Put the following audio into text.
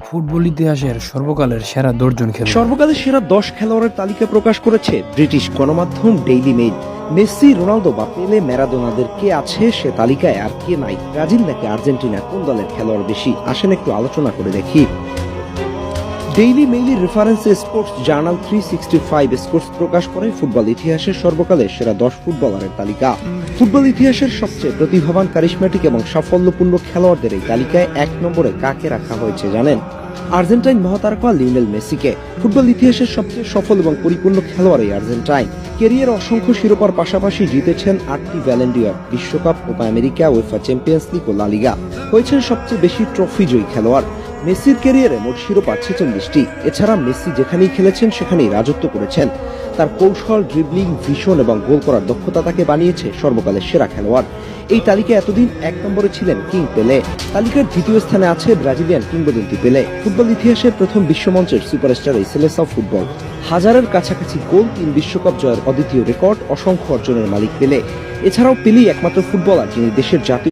Football ইতিহাসের সর্বকালের সেরা 10 জন খেলোয়াড়। সর্বকালের সেরা 10 খেলোয়াড়ের তালিকা প্রকাশ করেছে ব্রিটিশ গণমাধ্যম ডেইলি মেইল। মেসি, রোনালদো বা পেলে, ম্যারাডোনাদের কে আছে সে তালিকায় আর কে নাই? ব্রাজিল নাকি আর্জেন্টিনা, কোন দলের খেলোয়াড় বেশি? আসেন একটু আলোচনা করে দেখি। ডেইলি মেইলের রেফারেন্সে স্পোর্টস জার্নাল 365 স্পোর্টস প্রকাশ করে ফুটবল ইতিহাসের সর্বকালের সেরা 10 ফুটবলারের তালিকা। ফুটবল ইতিহাসের সবচেয়ে প্রতিভাবান, কারিশম্যাটিক এবং সাফল্যপূর্ণ খেলোয়াড়দের এই তালিকায় 1 নম্বরে কাকে রাখা হয়েছে জানেন? আর্জেন্টাইন মহাতারকা লিওনেল মেসিকে। ফুটবল ইতিহাসের সবচেয়ে সফল এবং পরিপূর্ণ খেলোয়াড় এই আর্জেন্টাইন। ক্যারিয়ারে অসংখ্য শিরোপার পাশাপাশি জিতেছেন 8টি ব্যালন ডি'অর, বিশ্বকাপ, Copa America, UEFA Champions League ও লা লিগা। হয়েছেন সবচেয়ে বেশি ট্রফি জয়ী খেলোয়াড়। মেসির ক্যারিয়ারে মোট শিরোপা 46টি। এছাড়া মেসি যেখানেই খেলেছেন সেখানেই রাজত্ব করেছেন। তার কৌশল, ড্রিবলিং, ভিশন এবং গোল করার দক্ষতা তাকে বানিয়েছে সর্বকালের সেরা খেলোয়াড়। এই তালিকায় এতদিন 1 নম্বরে ছিলেন কিং পেলে। তালিকার দ্বিতীয় স্থানে আছে ব্রাজিলিয়ান কিংবদন্তি পেলে। ফুটবল ইতিহাসের প্রথম বিশ্বমঞ্চের সুপারস্টার এই সেলেসাও ফুটবল। হাজারের কাছাকাছি গোল, 3 বিশ্বকাপ জয়ের অদ্বিতীয় রেকর্ড, অসংখ্য অর্জনের মালিক পেলে। এছাড়াও পেলেই একমাত্র ফুটবলার যিনি দেশের জাতীয়